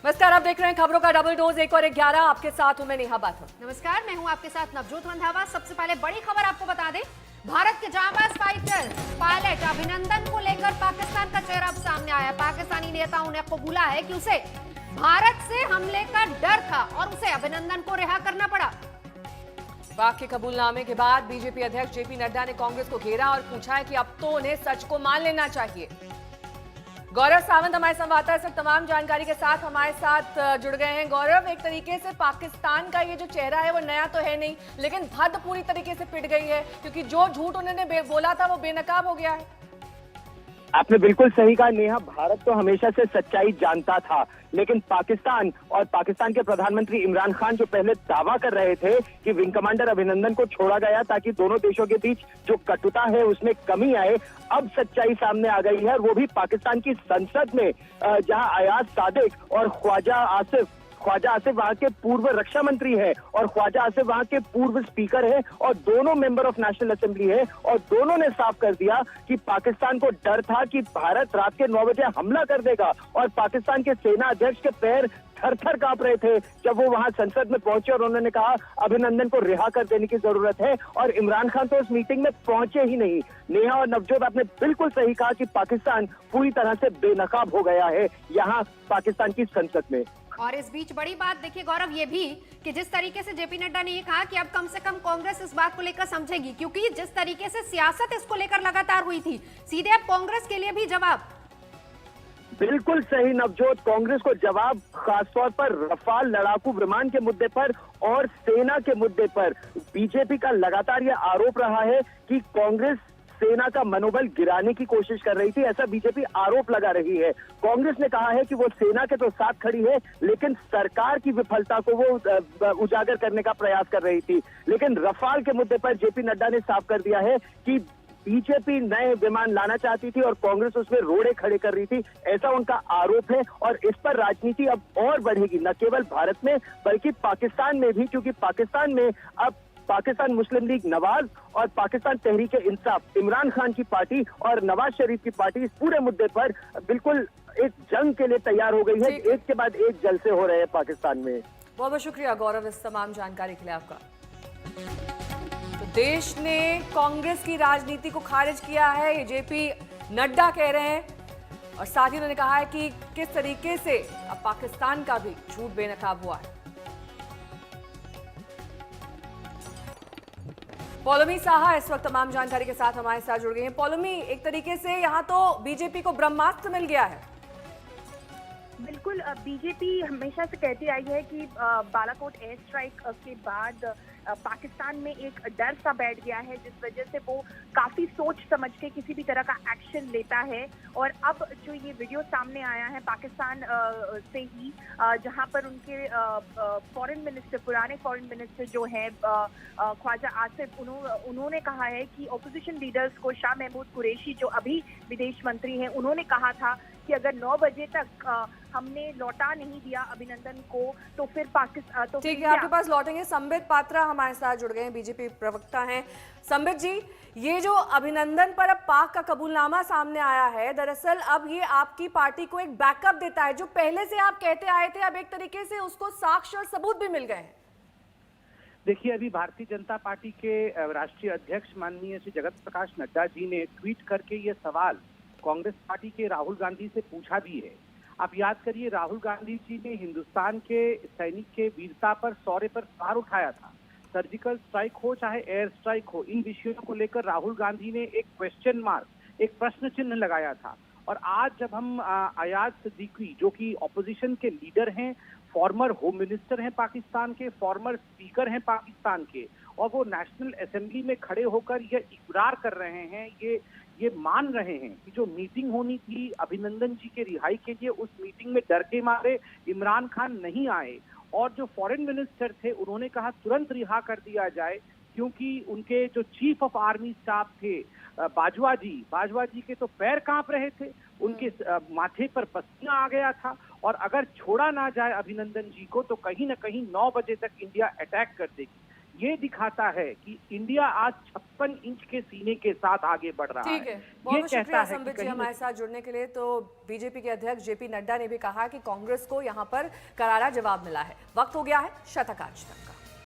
नमस्कार, आप देख रहे हैं खबरों का डबल डोज 1 और 11। आपके साथ हूं मैं नेहा बाथर। नमस्कार, मैं हूं आपके साथ नवजोत रंधावा। सबसे पहले बड़ी खबर आपको बता दें, भारत के जांबाज फाइटर पायलट अभिनंदन को लेकर पाकिस्तान का चेहरा अब सामने आया। पाकिस्तानी नेताओं ने कबूला है कि उसे भारत से हमले का डर था और उसे अभिनंदन को रिहा करना पड़ा। पाक के कबूलनामे के बाद बीजेपी अध्यक्ष जेपी नड्डा ने कांग्रेस को घेरा और पूछा है कि अब तो उन्हें सच को मान लेना चाहिए। गौरव सावंत हमारे संवाददाता इस वक्त तमाम जानकारी के साथ हमारे साथ जुड़ गए हैं। गौरव, एक तरीके से पाकिस्तान का ये जो चेहरा है वो नया तो है नहीं, लेकिन हद पूरी तरीके से पिट गई है, क्योंकि जो झूठ उन्होंने बोला था वो बेनकाब हो गया है। आपने बिल्कुल सही कहा नेहा, भारत तो हमेशा से सच्चाई जानता था, लेकिन पाकिस्तान और पाकिस्तान के प्रधानमंत्री इमरान खान जो पहले दावा कर रहे थे कि विंग कमांडर अभिनंदन को छोड़ा गया ताकि दोनों देशों के बीच जो कटुता है उसमें कमी आए, अब सच्चाई सामने आ गई है। वो भी पाकिस्तान की संसद में, जहां अयाज सादिक और ख्वाजा आसिफ वहां के पूर्व रक्षा मंत्री है और ख्वाजा आसिफ वहां के पूर्व स्पीकर है और दोनों मेंबर ऑफ नेशनल असेंबली है, और दोनों ने साफ कर दिया कि पाकिस्तान को डर था कि भारत रात के 9 बजे हमला कर देगा। और पाकिस्तान के सेना अध्यक्ष के पैर थर थर कांप रहे थे जब वो वहां संसद में पहुंचे और उन्होंने कहा अभिनंदन को रिहा कर देने की जरूरत है। और इमरान खान तो उस मीटिंग में पहुंचे ही नहीं। नेहा और नवजोत, आपने बिल्कुल सही कहा कि पाकिस्तान पूरी तरह से बेनकाब हो गया है यहाँ पाकिस्तान की संसद में। और इस बीच बड़ी बात देखिए गौरव ये भी कि जिस तरीके से जेपी नड्डा ने ये कहा कि अब कम से कम कांग्रेस इस बात को लेकर समझेगी, क्योंकि जिस तरीके से सियासत इसको लेकर लगातार हुई थी, सीधे अब कांग्रेस के लिए भी जवाब। बिल्कुल सही नवजोत, कांग्रेस को जवाब खासतौर पर रफाल लड़ाकू विमान के मुद्दे पर और सेना के मुद्दे पर। बीजेपी का लगातार यह आरोप रहा है कि कांग्रेस सेना का मनोबल गिराने की कोशिश कर रही थी, ऐसा बीजेपी आरोप लगा रही है। कांग्रेस ने कहा है कि वो सेना के तो साथ खड़ी है, लेकिन सरकार की विफलता को वो उजागर करने का प्रयास कर रही थी। लेकिन रफाल के मुद्दे पर जेपी नड्डा ने साफ कर दिया है कि बीजेपी नए विमान लाना चाहती थी और कांग्रेस उसमें रोड़े खड़े कर रही थी, ऐसा उनका आरोप है। और इस पर राजनीति अब और बढ़ेगी, न केवल भारत में बल्कि पाकिस्तान में भी, क्योंकि पाकिस्तान में अब पाकिस्तान मुस्लिम लीग नवाज और पाकिस्तान तहरीक इंसाफ, इमरान खान की पार्टी और नवाज शरीफ की पार्टी इस पूरे मुद्दे पर बिल्कुल एक जंग के लिए तैयार हो गई है। एक के बाद एक जलसे हो रहे हैं पाकिस्तान में। बहुत बहुत शुक्रिया गौरव इस तमाम जानकारी के लिए आपका। तो देश ने कांग्रेस की राजनीति को खारिज किया है, ये जेपी नड्डा कह रहे हैं, और साथ ही उन्होंने कहा है कि किस तरीके से अब पाकिस्तान का भी झूठ बेनकाब हुआ है। पौलमी साहा इस वक्त तमाम जानकारी के साथ हमारे साथ जुड़ गई हैं। पौलमी, एक तरीके से यहाँ तो बीजेपी को ब्रह्मास्त्र मिल गया है। बिल्कुल, बीजेपी हमेशा से कहती आई है कि बालाकोट एयर स्ट्राइक के बाद पाकिस्तान में एक डर सा बैठ गया है, जिस वजह से वो काफी सोच समझ के किसी भी तरह का एक्शन लेता है। और अब जो ये वीडियो सामने आया है पाकिस्तान से ही, जहां पर उनके फॉरेन मिनिस्टर, पुराने फॉरेन मिनिस्टर जो है ख्वाजा आसिफ, उन्होंने कहा है कि ऑपोजिशन लीडर्स को, शाह महमूद कुरैशी जो अभी विदेश मंत्री हैं, उन्होंने कहा था कि अगर 9 बजे तक हमने लौटा नहीं दिया अभिनंदन को तो फिर पाकिस्तान तो ठीक है, आपके पास लौटेंगे। संबित पात्रा हमारे साथ जुड़ गए हैं, बीजेपी प्रवक्ता हैं। संबित जी, ये जो अभिनंदन पर अब पाक का कबूलनामा सामने आया है, दरअसल अब ये आपकी पार्टी को एक बैकअप देता है, जो पहले से आप कहते आए थे, अब एक तरीके से उसको साक्ष्य और सबूत भी मिल गए हैं। देखिए, अभी भारतीय जनता पार्टी के राष्ट्रीय अध्यक्ष माननीय श्री जगत प्रकाश नड्डा जी ने ट्वीट करके ये सवाल कांग्रेस पार्टी के राहुल गांधी से पूछा भी है। आप याद करिए, राहुल गांधी जी ने हिंदुस्तान के सैनिक के वीरता पर, शौर्य पर सवाल उठाया था। सर्जिकल स्ट्राइक हो चाहे एयर स्ट्राइक हो, इन विषयों को लेकर राहुल गांधी ने एक क्वेश्चन मार्क, एक प्रश्न चिन्ह लगाया था। और आज जब हम अयाज सिद्दीकी, जो कि ऑपोजिशन के लीडर हैं, फॉर्मर होम मिनिस्टर हैं पाकिस्तान के, फॉर्मर स्पीकर हैं पाकिस्तान के, और वो नेशनल असेंबली में खड़े होकर ये इकरार कर रहे हैं, ये मान रहे हैं कि जो मीटिंग होनी थी अभिनंदन जी के रिहाई के लिए, उस मीटिंग में डर के मारे इमरान खान नहीं आए। और जो फॉरेन मिनिस्टर थे उन्होंने कहा तुरंत रिहा कर दिया जाए, क्योंकि उनके जो चीफ ऑफ आर्मी स्टाफ थे बाजवा जी के तो पैर कांप रहे थे, उनके माथे पर पसीना आ गया था, और अगर छोड़ा ना जाए अभिनंदन जी को तो कहीं ना कहीं 9 बजे तक इंडिया अटैक कर देगी। ये दिखाता है कि इंडिया आज 56 इंच के सीने के साथ आगे बढ़ रहा है। ठीक है, बहुत बहुत कहता शुक्रिया है कि संबित जी कहीं हमारे साथ जुड़ने के लिए। तो बीजेपी के अध्यक्ष जेपी नड्डा ने भी कहा कि कांग्रेस को यहां पर करारा जवाब मिला है। वक्त हो गया है शतक आज तक का।